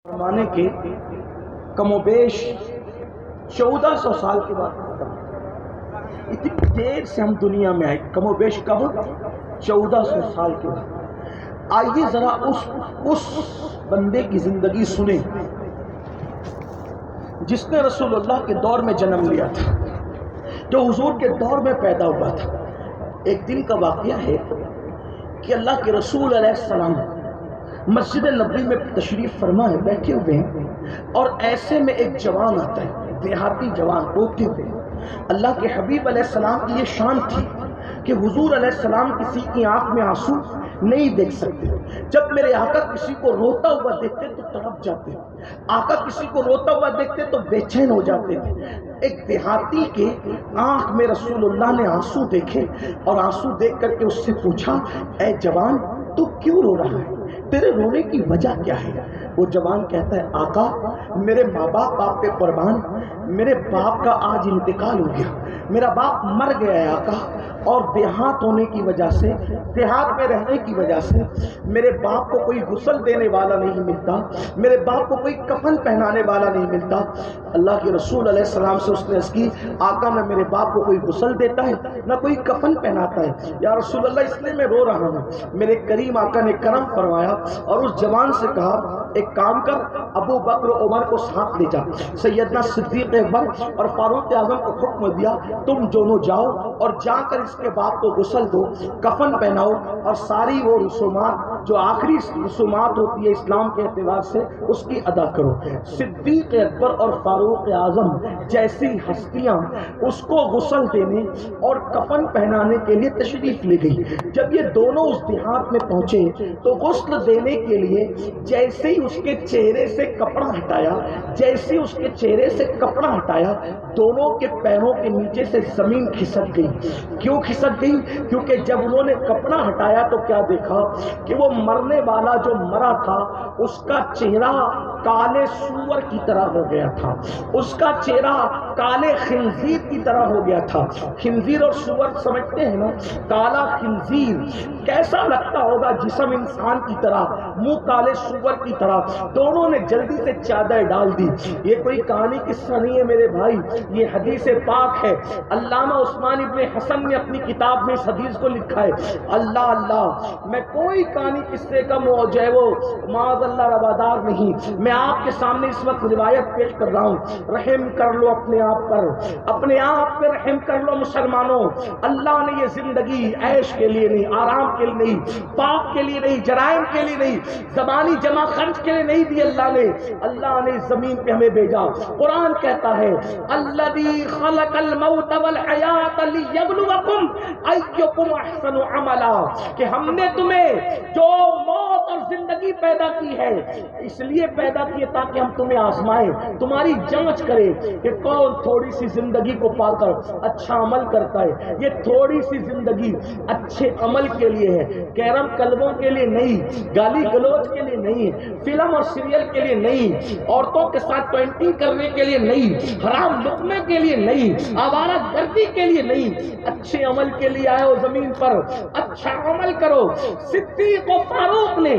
فرمانے کے کم و بیش 1400 سال کے بعد ختم۔ اتنی دیر سے ہم دنیا میں آئے، کم و بیش کب؟ 1400 سال کے بعد۔ آئیے ذرا اس بندے کی زندگی سنیں جس نے رسول اللہ کے دور میں جنم لیا تھا، جو حضور کے دور میں پیدا ہوا تھا۔ ایک دن کا واقعہ ہے کہ اللہ کے رسول علیہ السلام مسجد نبوی میں تشریف فرما ہے، بیٹھے ہوئے ہیں، اور ایسے میں ایک جوان آتا ہے، دیہاتی جوان روتے ہوئے۔ اللہ کے حبیب علیہ السلام کی یہ شان تھی کہ حضور علیہ السلام کسی کی آنکھ میں آنسو نہیں دیکھ سکتے۔ جب میرے آقا کسی کو روتا ہوا دیکھتے تو تڑپ جاتے، آقا کسی کو روتا ہوا دیکھتے تو بے چین ہو جاتے تھے۔ ایک دیہاتی کے آنکھ میں رسول اللہ نے آنسو دیکھے، اور آنسو دیکھ کر کے اس سے پوچھا، اے جوان تو کیوں رو رہا ہے؟ تیرے رونے کی وجہ کیا ہے؟ وہ جوان کہتا ہے، آقا میرے ماں باپ آپ پہ قربان، میرے باپ کا آج انتقال ہو گیا، میرا باپ مر گیا ہے آقا، اور دیہات ہونے کی وجہ سے، دیہات میں رہنے کی وجہ سے میرے باپ کو کوئی غسل دینے والا نہیں ملتا، میرے باپ کو کوئی کفن پہنانے والا نہیں ملتا۔ اللہ کے رسول علیہ السلام سے اس نے عرض کی، آقا نہ میرے باپ کو کوئی غسل دیتا ہے نہ کوئی کفن پہناتا ہے، یا رسول اللہ اس لیے میں رو رہا ہوں۔ میرے کریم آقا نے کرم فرمایا اور اس جوان سے کہا، ایک کام کر، ابو بکر و عمر کو ساتھ لے جا۔ سیدنا صدیق اکبر اور فاروق اعظم کو حکم دیا، تم دونوں جاؤ اور جا کر اس کے باپ کو غسل دو، کفن پہناؤ، اور ساری وہ رسومات جو آخری رسومات ہوتی ہے اسلام کے اعتبار سے اس کی ادا کرو۔ صدیق اکبر اور فاروق اعظم جیسی ہستیاں اس کو غسل دینے اور کفن پہنانے کے لیے تشریف لے گئی۔ جب یہ دونوں اس دیہات میں پہنچے تو غسل دینے کے لیے جیسے ہی اس کے چہرے سے کپڑا ہٹایا، جیسے ہی اس کے چہرے سے کپڑا ہٹایا، دونوں کے پیروں کے نیچے سے زمین کھسک گئی۔ کیوں کھسک گئی؟ کیونکہ جب انہوں نے کپڑا ہٹایا تو کیا دیکھا کہ وہ مرنے والا جو مرا تھا اس کا چہرہ کالے سور کی طرح ہو گیا تھا، اس کا چہرہ کالے خنزیر کی طرح ہو گیا تھا۔ خنزیر اور سور سمجھتے ہیں نا؟ کالا خنزیر کیسا لگتا ہوگا، جسم انسان کی طرح، منہ کالے سور کی طرح۔ دونوں نے جلدی سے چادر ڈال دی۔ یہ کوئی کہانی قصہ نہیں ہے میرے بھائی، یہ حدیث پاک ہے۔ علامہ عثمان ابن حسن نے اپنی کتاب میں اس حدیث کو لکھا ہے۔ اللہ اللہ، میں کوئی کہانی قصے کا جو ہے وہ معاذ اللہ روادار نہیں، میں آپ کے سامنے اس وقت روایت پیش کر رہا ہوں۔ رحم کر لو اپنے آپ پر، اپنے آپ پہ رحم کر لو مسلمانوں۔ اللہ نے یہ زندگی عیش کے لیے نہیں، آرام کے لیے نہیں، پاپ کے لیے نہیں، جرائم کے لیے نہیں، زبانی جمع خرچ کے لیے نہیں دی۔ اللہ نے زمین پہ ہمیں بھیجا۔ قرآن کہتا ہے، الذی خلق الموت والحیات لیبلوکم ایکم احسن عملا، کہ ہم نے تمہیں جو موت اور زندگی پیدا کی ہے اس لیے پیدا کی تاکہ ہم تمہیں آزمائیں، تمہاری جانچ کریں کہ کون تھوڑی سی زندگی کو پا کر اچھا عمل کرتا ہے۔ یہ تھوڑی سی زندگی اچھے عمل کے لیے ہے، کیرم کلبوں کے لیے نہیں، گالی گلوچ کے لیے نہیں، فلم اور سیریل کے لیے نہیں، عورتوں کے ساتھ پینٹنگ کرنے کے لیے نہیں، حرام لقمے کے لیے نہیں، آوارہ گردی کے لیے نہیں، اچھے عمل کے لیے آئے ہو زمین پر، اچھا عمل کرو۔ صدیق و فاروق نے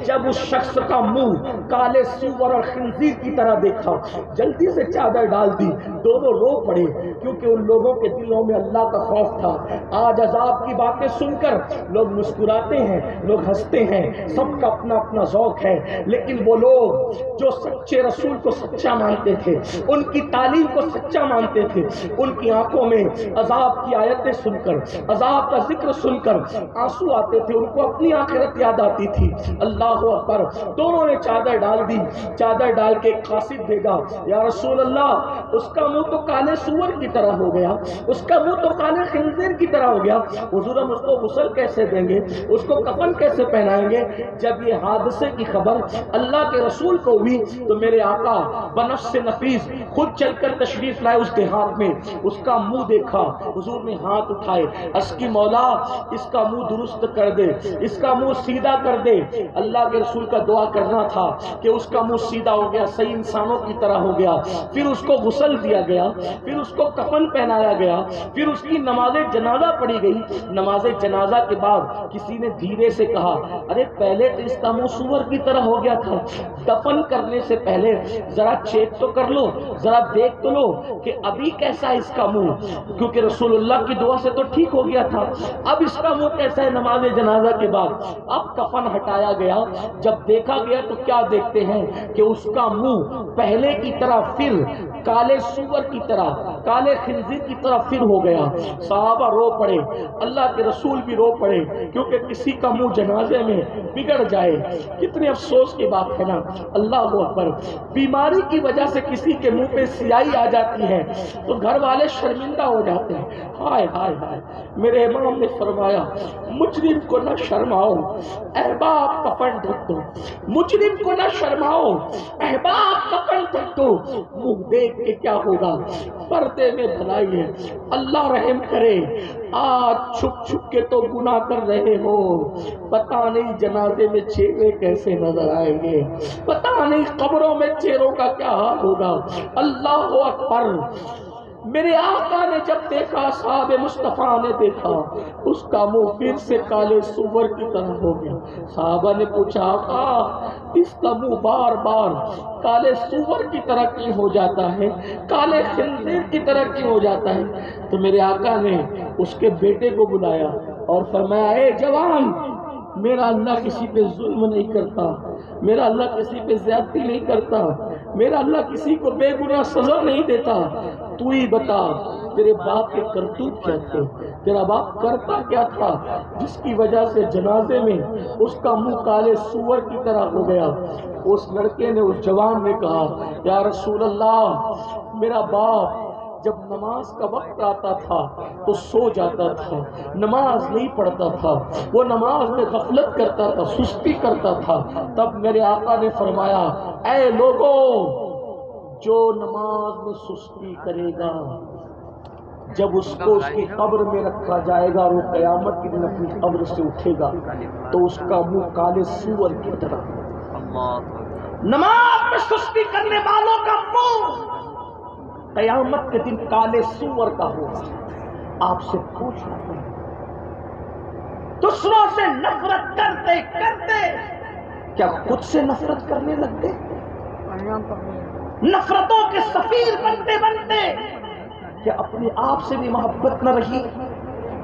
جب اس شخص کا منہ کالے سور اور خنزیر کی طرح دیکھا، جلدی سے چادر ڈال دی، دونوں رو پڑے، کیونکہ ان لوگوں کے دلوں میں اللہ کا خوف تھا۔ آج عذاب کی باتیں سن کر لوگ مسکراتے ہیں، لوگ ہنستے ہیں، سب کا اپنا اپنا ذوق ہے، لیکن وہ لوگ جو سچے رسول کو سچا مانتے تھے، ان کی تعلیم کو سچا مانتے تھے، ان کی آنکھوں میں عذاب کی آیتیں سن کر، عذاب کا ذکر سن کر آنسو آتے تھے، ان کو اپنی آخرت یاد آتی تھی۔ اللہ اکبر۔ دونوں نے چادر ڈال دی، چادر ڈال کے ایک قاصد بھیجا، یا رسول اللہ اس کا منہ تو کالے سور کی طرح ہو گیا، اس کا منہ تو کالے خنزیر کی طرح ہو گیا، حضور ہم اس کو غسل کیسے دیں گے، اس کو کفن کیسے پہنائیں گے؟ جب یہ حادثے کی خبر اللہ کے رسول کو ہوئی تو میرے آقا بنفس نفیس خود چل کر تشریف لائے اس دیہات میں، اس کا منہ دیکھا، حضور نے ہاتھ اٹھائے، اس کی مولا اس کا منہ درست کر دے، اس کا منہ سیدھا کر دے۔ اللہ کے رسول کا دعا دعا کرنا تھا کہ اس کا منہ سیدھا ہو گیا، صحیح انسانوں کی طرح ہو گیا، پھر اس کو غسل دیا گیا، پھر اس کو کفن پہنایا گیا، پھر اس کی نماز جنازہ پڑھی گئی۔ نماز جنازہ کے بعد کسی نے دھیرے سے کہا ارے پہلے تو اس کا منہ سور کی طرح ہو گیا تھا، دفن کرنے سے پہلے ذرا چیک تو کر لو، ذرا دیکھ تو لو کہ ابھی کیسا ہے اس کا منہ، کیونکہ رسول اللہ کی دعا سے تو ٹھیک ہو گیا تھا، اب اس کا منہ کیسا ہے نماز جنازہ کے بعد۔ اب کفن ہٹایا گیا، جب دیکھا گیا تو کیا دیکھتے ہیں کہ اس کا منہ پہلے کی طرح پھر کالے سور کی طرح، کالے خنزیر کی طرح پھر ہو گیا۔ صحابہ رو پڑے، اللہ کے رسول بھی رو پڑے، کیونکہ کسی کا منہ جنازے میں بگڑ جائے کتنے افسوس کی بات ہے نا۔ اللہ اکبر، بیماری کی وجہ سے کسی کے منہ پہ سیاہی آ جاتی ہے تو گھر والے شرمندہ ہو جاتے ہیں، ہائے ہائے ہائے۔ میرے امام نے فرمایا مجرم کو نہ شرماؤ، احباب کفن ڈھک دو، مجرم کو نہ شرماؤ، احباب کفن ڈھک دو، منہ دیکھ کے کیا ہوگا، پردے میں بھلائی ہے۔ اللہ رحم کرے، آج چھپ چھپ کے تو گناہ کر رہے ہو، پتہ نہیں جنازے میں چہرے کیسے نظر آئیں گے، پتہ نہیں قبروں میں چہروں کا کیا حال ہوگا۔ اللہ اکبر۔ میرے آقا نے جب دیکھا، صحاب مصطفیٰ نے دیکھا، اس کا منہ پھر سے کالے سور کی طرح ہو گیا۔ صحابہ نے پوچھا آقا اس کا منہ بار بار کالے سور کی طرح کیوں ہو جاتا ہے، کالے خنزیر کی طرح کیوں ہو جاتا ہے؟ تو میرے آقا نے اس کے بیٹے کو بلایا اور فرمایا اے جوان، میرا اللہ کسی پہ ظلم نہیں کرتا، میرا اللہ کسی پہ زیادتی نہیں کرتا، میرا اللہ کسی کو بے گناہ سزا نہیں دیتا، تو ہی بتا تیرے باپ کے کرتوت کیا تھے، تیرا باپ کرتا کیا تھا جس کی وجہ سے جنازے میں اس کا منہ کالے سور کی طرح ہو گیا۔ اس لڑکے نے، اس جوان نے کہا یا رسول اللہ، میرا باپ جب نماز کا وقت آتا تھا تو سو جاتا تھا، نماز نہیں پڑھتا تھا، وہ نماز میں غفلت کرتا تھا، سستی کرتا تھا۔ تب میرے آقا نے فرمایا اے لوگوں، جو نماز میں سستی کرے گا جب اس کو اس کی قبر میں رکھا جائے گا اور وہ قیامت کے دن اپنی قبر سے اٹھے گا تو اس کا منہ کالے سور کی طرح۔ نماز میں سستی کرنے والوں کا منہ قیامت کے دن کالے سور کا ہوگا۔ آپ سے پوچھ رہا ہوں، دوسروں سے نفرت کرتے کرتے کیا خود سے نفرت کرنے لگتے؟ نفرتوں کے سفیر بنتے بنتے کیا اپنے آپ سے بھی محبت نہ رہی؟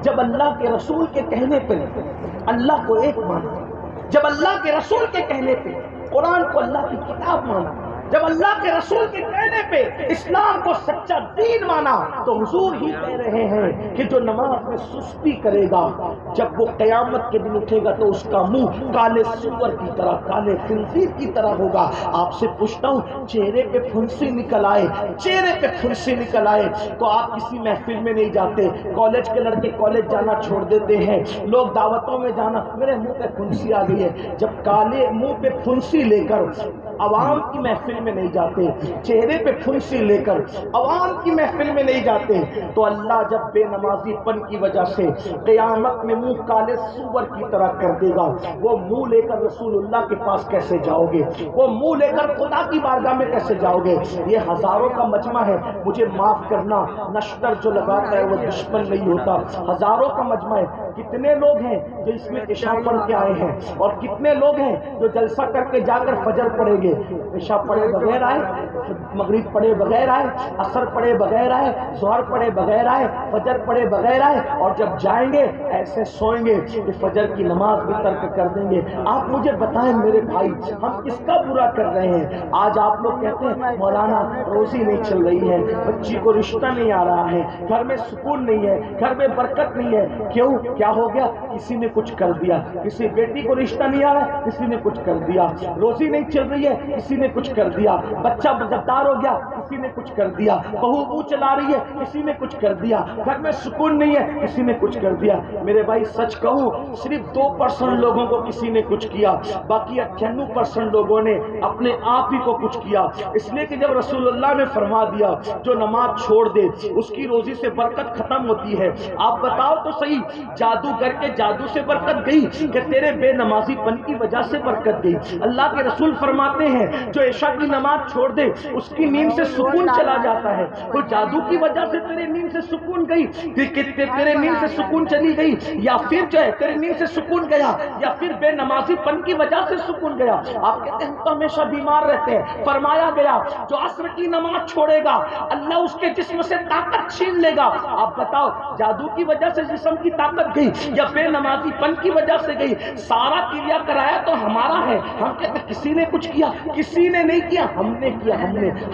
جب اللہ کے رسول کے کہنے پہ اللہ کو ایک مانا، جب اللہ کے رسول کے کہنے پہ قرآن کو اللہ کی کتاب مانا، جب اللہ کے رسول کے کہنے پہ اسلام کو سچا دین مانا، تو حضور ہی کہہ رہے ہیں کہ جو نماز میں سستی کرے گا جب وہ قیامت کے دن اٹھے گا تو اس کا منہ کالے سور کی طرح، کالے خنزیر کی طرح ہوگا۔ آپ سے پوچھتا ہوں، چہرے پہ پھنسی نکل آئے، چہرے پہ پھنسی نکل آئے تو آپ کسی محفل میں نہیں جاتے؟ کالج کے لڑکے کالج جانا چھوڑ دیتے ہیں، لوگ دعوتوں میں جانا، میرے منہ پہ پھنسی آ گئی ہے، جب کالے منہ پہ پھنسی لے کر عوام کی محفل میں نہیں جاتے، چہرے پہ پھنسی لے کر عوام کی محفل میں نہیں جاتے، تو اللہ جب بے نمازی پن کی وجہ سے قیامت میں منہ کالے سور کی طرح کر دے گا، وہ منہ لے کر رسول اللہ کے پاس کیسے جاؤ گے؟ وہ منہ لے کر خدا کی بارگاہ میں کیسے جاؤ گے؟ یہ ہزاروں کا مجمع ہے، مجھے معاف کرنا، نشتر جو لگاتا ہے وہ دشمن نہیں ہوتا، ہزاروں کا مجمع ہے۔ کتنے لوگ ہیں جو اس میں عشاء پڑھ کے آئے ہیں اور کتنے لوگ ہیں جو جلسہ کر کے جا کر فجر پڑھیں گے؟ عشاء پڑھے بغیر آئے، مغرب پڑھے بغیر آئے، عصر پڑھے بغیر آئے، ظہر پڑھے بغیر آئے، فجر پڑھے بغیر آئے، اور جب جائیں گے ایسے سوئیں گے کہ فجر کی نماز بھی ترک کر دیں گے۔ آپ مجھے بتائیں میرے بھائی، ہم کس کا برا کر رہے ہیں؟ آج آپ لوگ کہتے ہیں مولانا روزی نہیں چل رہی ہے، بچی کو رشتہ نہیں آ رہا ہے، گھر میں سکون نہیں ہے، گھر میں برکت نہیں ہے، کیوں؟ کیا ہو گیا؟ کسی نے کچھ کر دیا، کسی بیٹی کو رشتہ نہیں آ رہا، کسی نے کچھ کر دیا، روزی نہیں چل رہی ہے، کسی نے کچھ کر دیا، بچہ جب دار ہو گیا، کسی نے کچھ کر دیا، بہو منہ چلا رہی ہے کسی نے کچھ کر دیا، گھر میں سکون نہیں ہے کسی نے کچھ کر دیا۔ میرے بھائی سچ کہوں صرف 2% لوگوں کو کسی نے کچھ کیا، باقی 98% لوگوں نے اپنے آپ ہی کو کچھ کیا۔ اس لیے کہ جب رسول اللہ نے فرما دیا جو نماز چھوڑ دے اس کی روزی سے برکت ختم ہوتی ہے، آپ بتاؤ تو صحیح، جادوگر کے جادو سے برکت گئی کہ تیرے بے نمازی پن کی وجہ سے برکت گئی؟ اللہ کے رسول فرماتے ہیں جو عشاء کی نماز چھوڑ دے اس کی نیند سے سکون چلا جاتا ہے۔ تو جادو کی وجہ سے تیرے نیند سے سکون گئی، تیرے نیند سے سکون چلی گئی، یا پھر جو ہے تیرے نیند سے سکون گیا، یا پھر بے نمازی پن کی وجہ سے سکون گیا؟ آپ کہتے ہیں ہم تو ہمیشہ بیمار رہتے ہیں۔ فرمایا گیا جو عصر کی نماز چھوڑے گا اللہ اس کے جسم سے طاقت چھین لے گا۔ آپ بتاؤ جادو کی وجہ سے جسم کی طاقت گئی یا بے نمازی پن کی وجہ سے گئی؟ سارا کریا کرایا تو ہمارا ہے۔ ہم کہتے ہیں کسی نے کچھ کیا، کسی نے نہیں کیا، ہم نے کیا،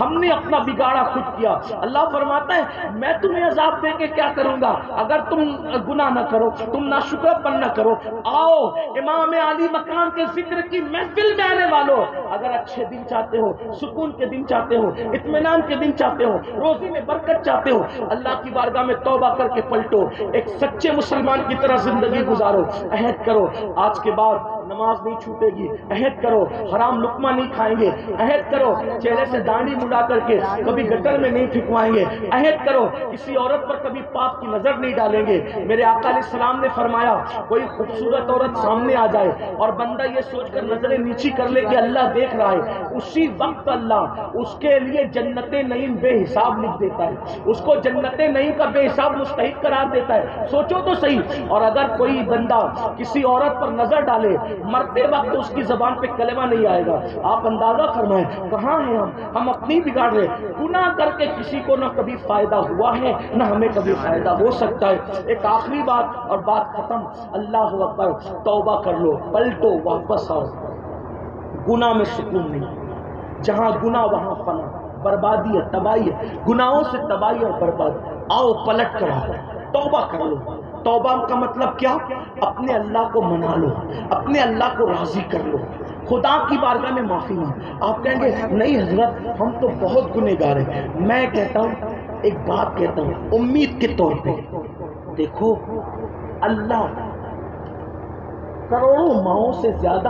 ہم نے اپنا بگاڑا خود کیا۔ اللہ فرماتا ہے میں تمہیں عذاب دے کے کیا کروں گا اگر تم گناہ نہ کرو، تم ناشکر پن نہ کرو۔ آؤ امام علی مقام کے ذکر کی محفل میں آنے والوں، اگر اچھے دن چاہتے ہو، سکون کے دن چاہتے ہو، اطمینان کے دن چاہتے ہو، روزی میں برکت چاہتے ہو، اللہ کی بارگاہ میں توبہ کر کے پلٹو، ایک سچے مسلمان کی طرح زندگی گزارو، عہد کرو آج کے بعد نماز نہیں چھوٹے گی، عہد کرو حرام لقمہ نہیں کھائیں گے، عہد کرو چہرے سے داڑھی مڑا کر کے کبھی گٹر میں نہیں پھینکوائیں گے، عہد کرو کسی عورت پر کبھی پاپ کی نظر نہیں ڈالیں گے۔ میرے آقا علیہ السلام نے فرمایا کوئی خوبصورت عورت سامنے آ جائے اور بندہ یہ سوچ کر نظریں نیچی کر لے کہ اللہ دیکھ رہا ہے، اسی وقت اللہ اس کے لیے جنت نعیم بے حساب لکھ دیتا ہے، اس کو جنت نعیم کا بے حساب مستحق قرار دیتا ہے۔ سوچو تو صحیح، اور اگر کوئی بندہ کسی عورت پر نظر ڈالے مرتے وقت اس کی زبان پہ کلمہ نہیں آئے گا، آپ اندازہ فرمائیں کہاں ہیں ہم اپنی بگاڑ رہے، گناہ کر کے کسی کو نہ کبھی فائدہ ہوا ہے نہ ہمیں کبھی فائدہ ہو سکتا ہے۔ ایک آخری بات اور بات ختم، اللہ اکبر، توبہ کر لو، پلٹو، واپس آؤ۔ گناہ میں سکون نہیں، جہاں گناہ وہاں فنا، بربادی ہے، تباہی ہے، گناہوں سے تباہی اور بربادی۔ آؤ پلٹ کر آؤ، توبہ کر لو۔ توبہ کا مطلب کیا؟ اپنے اللہ کو منا لو، اپنے اللہ کو راضی کر لو، خدا کی بارگاہ میں معافی مانگ۔ آپ کہیں گے نہیں حضرت ہم تو بہت گنہگار ہیں۔ میں کہتا ہوں ایک بات کہتا ہوں امید کے طور پہ، دیکھو اللہ کروڑوں ماؤں سے زیادہ